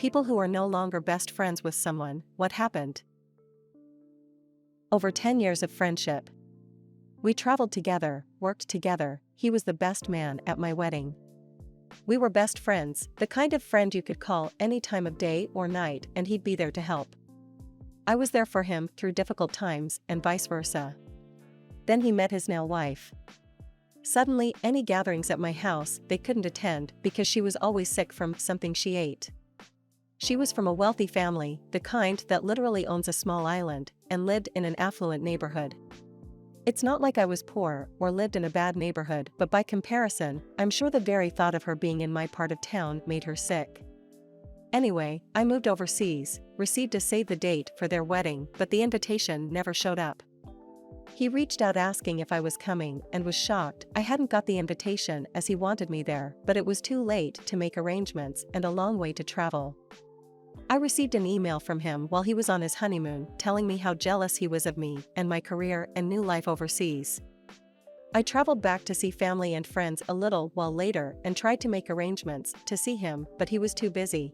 People who are no longer best friends with someone, what happened? Over 10 years of friendship. We traveled together, worked together, he was the best man at my wedding. We were best friends, the kind of friend you could call any time of day or night and he'd be there to help. I was there for him through difficult times and vice versa. Then he met his now wife. Suddenly, any gatherings at my house they couldn't attend because she was always sick from something she ate. She was from a wealthy family, the kind that literally owns a small island, and lived in an affluent neighborhood. It's not like I was poor or lived in a bad neighborhood, but by comparison, I'm sure the very thought of her being in my part of town made her sick. Anyway, I moved overseas, received a save the date for their wedding, but the invitation never showed up. He reached out asking if I was coming and was shocked I hadn't got the invitation as he wanted me there, but it was too late to make arrangements and a long way to travel. I received an email from him while he was on his honeymoon telling me how jealous he was of me and my career and new life overseas. I traveled back to see family and friends a little while later and tried to make arrangements to see him, but he was too busy.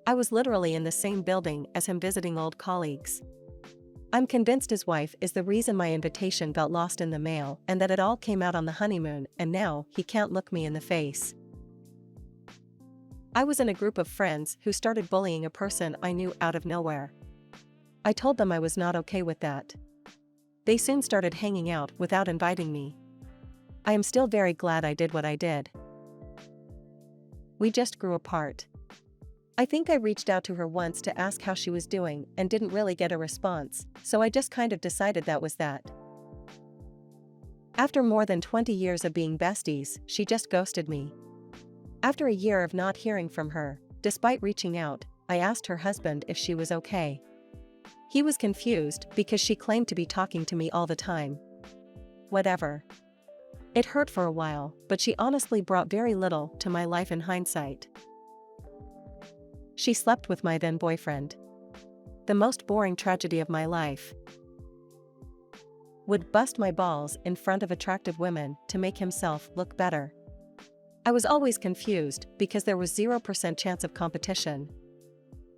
I was literally in the same building as him visiting old colleagues. I'm convinced his wife is the reason my invitation got lost in the mail and that it all came out on the honeymoon and now he can't look me in the face. I was in a group of friends who started bullying a person I knew out of nowhere. I told them I was not okay with that. They soon started hanging out without inviting me. I am still very glad I did what I did. We just grew apart. I think I reached out to her once to ask how she was doing and didn't really get a response, so I just kind of decided that was that. After more than 20 years of being besties, she just ghosted me. After a year of not hearing from her, despite reaching out, I asked her husband if she was okay. He was confused because she claimed to be talking to me all the time. Whatever. It hurt for a while, but she honestly brought very little to my life in hindsight. She slept with my then boyfriend. The most boring tragedy of my life. Would bust my balls in front of attractive women to make himself look better. I was always confused because there was 0% chance of competition.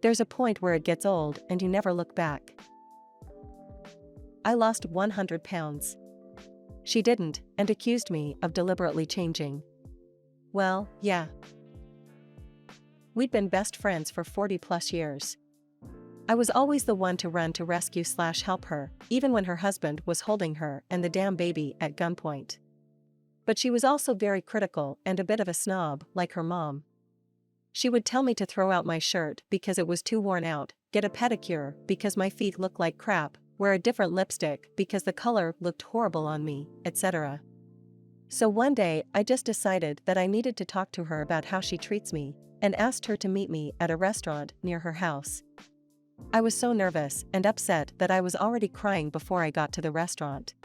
There's a point where it gets old and you never look back. I lost 100 pounds. She didn't and accused me of deliberately changing. Well, yeah. We'd been best friends for 40+ years. I was always the one to run to rescue/help her, even when her husband was holding her and the damn baby at gunpoint. But she was also very critical and a bit of a snob, like her mom. She would tell me to throw out my shirt because it was too worn out, get a pedicure because my feet looked like crap, wear a different lipstick because the color looked horrible on me, etc. So one day I just decided that I needed to talk to her about how she treats me, and asked her to meet me at a restaurant near her house. I was so nervous and upset that I was already crying before I got to the restaurant.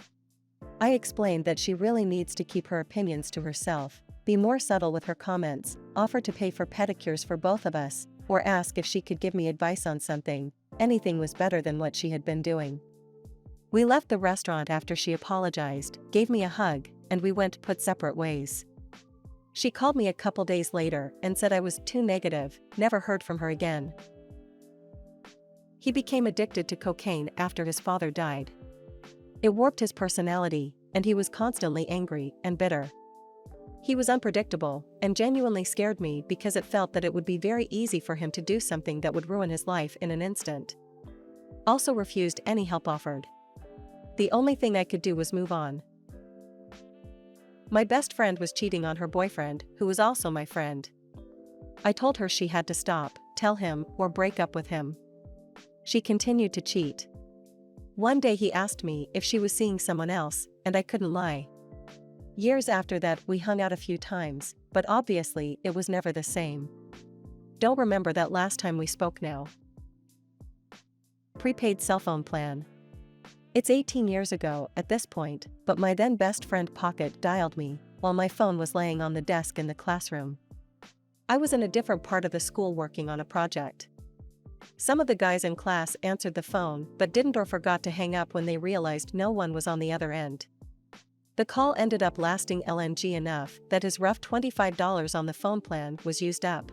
I explained that she really needs to keep her opinions to herself, be more subtle with her comments, offer to pay for pedicures for both of us, or ask if she could give me advice on something. Anything was better than what she had been doing. We left the restaurant after she apologized, gave me a hug, and we went put separate ways. She called me a couple days later and said I was too negative, never heard from her again. He became addicted to cocaine after his father died. It warped his personality, and he was constantly angry and bitter. He was unpredictable, and genuinely scared me because it felt that it would be very easy for him to do something that would ruin his life in an instant. Also refused any help offered. The only thing I could do was move on. My best friend was cheating on her boyfriend, who was also my friend. I told her she had to stop, tell him, or break up with him. She continued to cheat. One day he asked me if she was seeing someone else, and I couldn't lie. Years after that we hung out a few times, but obviously it was never the same. Don't remember that last time we spoke now. Prepaid cell phone plan. It's 18 years ago at this point, but my then best friend Pocket dialed me while my phone was laying on the desk in the classroom. I was in a different part of the school working on a project. Some of the guys in class answered the phone but didn't or forgot to hang up when they realized no one was on the other end. The call ended up lasting LNG enough that his rough $25 on the phone plan was used up.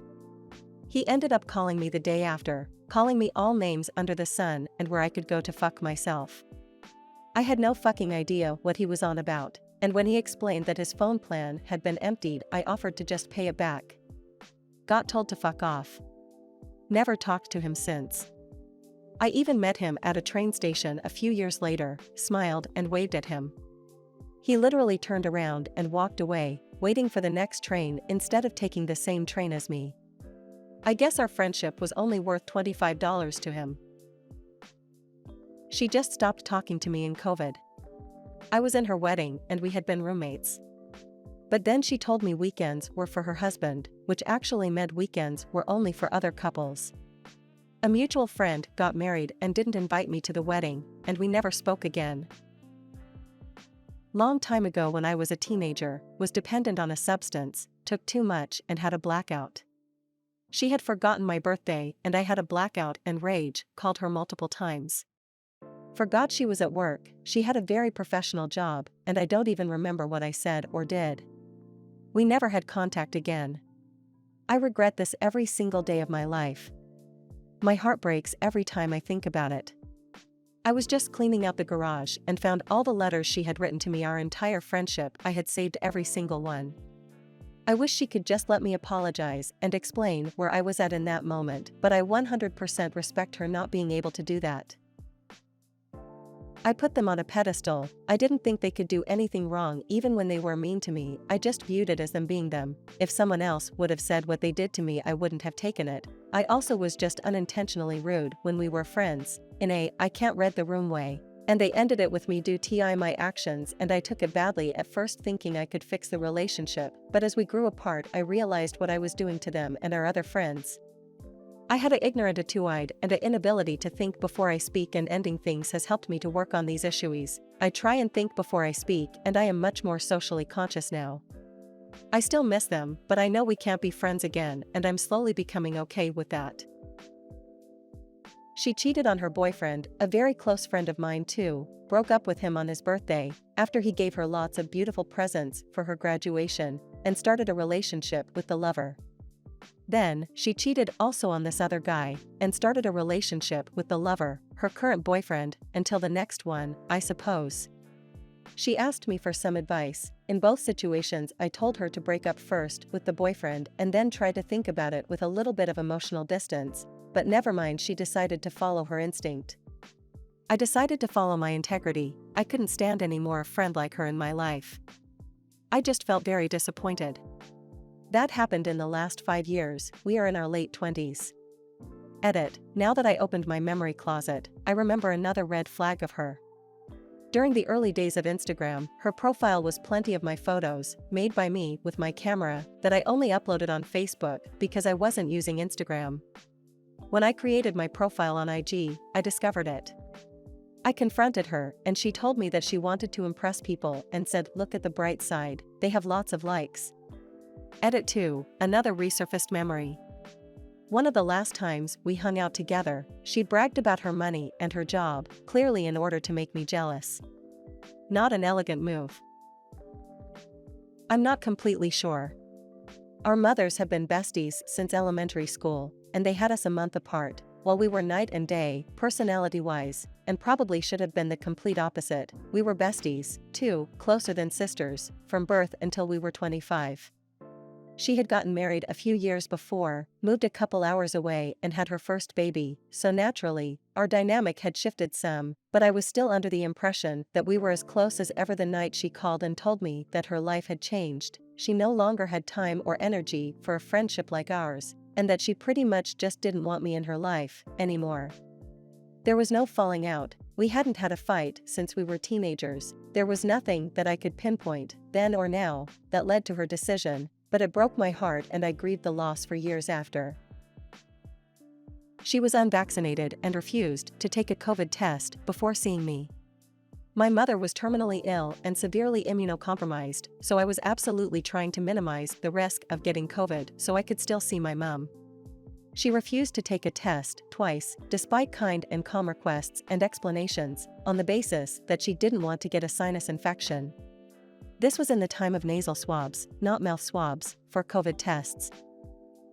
He ended up calling me the day after, calling me all names under the sun and where I could go to fuck myself. I had no fucking idea what he was on about, and when he explained that his phone plan had been emptied, I offered to just pay it back. Got told to fuck off. Never talked to him since. I even met him at a train station a few years later, smiled and waved at him. He literally turned around and walked away, waiting for the next train instead of taking the same train as me. I guess our friendship was only worth $25 to him. She just stopped talking to me in COVID. I was in her wedding and we had been roommates. But then she told me weekends were for her husband, which actually meant weekends were only for other couples. A mutual friend got married and didn't invite me to the wedding, and we never spoke again. Long time ago when I was a teenager, was dependent on a substance, took too much and had a blackout. She had forgotten my birthday and I had a blackout and rage, called her multiple times. Forgot she was at work, she had a very professional job, and I don't even remember what I said or did. We never had contact again. I regret this every single day of my life. My heart breaks every time I think about it. I was just cleaning out the garage and found all the letters she had written to me our entire friendship. I had saved every single one. I wish she could just let me apologize and explain where I was at in that moment, but I 100% respect her not being able to do that. I put them on a pedestal. I didn't think they could do anything wrong even when they were mean to me. I just viewed it as them being them. If someone else would have said what they did to me, I wouldn't have taken it. I also was just unintentionally rude when we were friends, in a I can't read the room way. And they ended it with me due to my actions, and I took it badly at first, thinking I could fix the relationship, but as we grew apart I realized what I was doing to them and our other friends. I had an ignorant, a two-eyed, and an inability to think before I speak, and ending things has helped me to work on these issues. I try and think before I speak, and I am much more socially conscious now. I still miss them, but I know we can't be friends again, and I'm slowly becoming okay with that. She cheated on her boyfriend, a very close friend of mine too, broke up with him on his birthday, after he gave her lots of beautiful presents for her graduation, and started a relationship with the lover. Then, she cheated also on this other guy, and started a relationship with the lover, her current boyfriend, until the next one, I suppose. She asked me for some advice. In both situations I told her to break up first with the boyfriend and then try to think about it with a little bit of emotional distance, but never mind, she decided to follow her instinct. I decided to follow my integrity. I couldn't stand any more a friend like her in my life. I just felt very disappointed. That happened in the last 5 years. We are in our late 20s. Edit. Now that I opened my memory closet, I remember another red flag of her. During the early days of Instagram, her profile was plenty of my photos, made by me with my camera, that I only uploaded on Facebook because I wasn't using Instagram. When I created my profile on IG, I discovered it. I confronted her, and she told me that she wanted to impress people and said, "Look at the bright side, they have lots of likes." Edit 2, another resurfaced memory. One of the last times we hung out together, she bragged about her money and her job, clearly in order to make me jealous. Not an elegant move. I'm not completely sure. Our mothers have been besties since elementary school, and they had us a month apart, while we were night and day, personality-wise, and probably should have been the complete opposite. We were besties, too, closer than sisters, from birth until we were 25. She had gotten married a few years before, moved a couple hours away and had her first baby, so naturally, our dynamic had shifted some, but I was still under the impression that we were as close as ever. The night she called and told me that her life had changed, she no longer had time or energy for a friendship like ours, and that she pretty much just didn't want me in her life anymore. There was no falling out, we hadn't had a fight since we were teenagers, there was nothing that I could pinpoint, then or now, that led to her decision. But it broke my heart and I grieved the loss for years after. She was unvaccinated and refused to take a COVID test before seeing me. My mother was terminally ill and severely immunocompromised, so I was absolutely trying to minimize the risk of getting COVID so I could still see my mom. She refused to take a test twice, despite kind and calm requests and explanations, on the basis that she didn't want to get a sinus infection. This was in the time of nasal swabs, not mouth swabs, for COVID tests.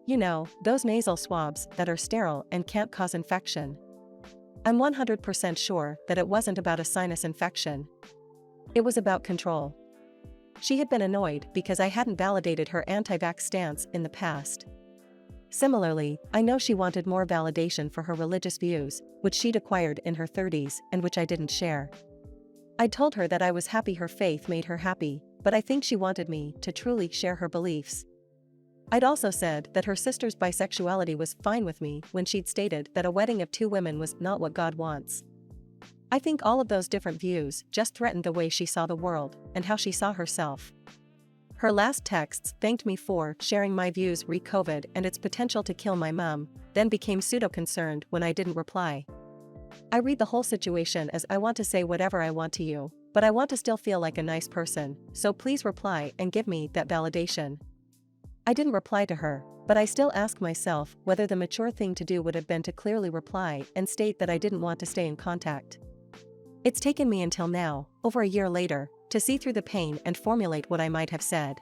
You know, those nasal swabs that are sterile and can't cause infection. I'm 100% sure that it wasn't about a sinus infection. It was about control. She had been annoyed because I hadn't validated her anti-vax stance in the past. Similarly, I know she wanted more validation for her religious views, which she'd acquired in her 30s and which I didn't share. I told her that I was happy her faith made her happy, but I think she wanted me to truly share her beliefs. I'd also said that her sister's bisexuality was fine with me when she'd stated that a wedding of two women was not what God wants. I think all of those different views just threatened the way she saw the world and how she saw herself. Her last texts thanked me for sharing my views re-COVID and its potential to kill my mum, then became pseudo-concerned when I didn't reply. I read the whole situation as I want to say whatever I want to you, but I want to still feel like a nice person, so please reply and give me that validation. I didn't reply to her, but I still ask myself whether the mature thing to do would have been to clearly reply and state that I didn't want to stay in contact. It's taken me until now, over a year later, to see through the pain and formulate what I might have said.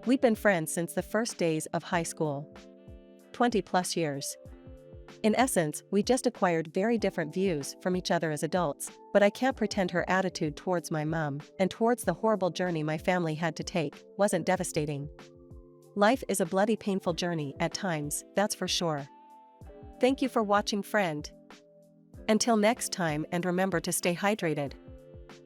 We'd been friends since the first days of high school. 20+ years. In essence, we just acquired very different views from each other as adults, but I can't pretend her attitude towards my mum and towards the horrible journey my family had to take wasn't devastating. Life is a bloody painful journey at times, that's for sure. Thank you for watching, friend. Until next time, and remember to stay hydrated.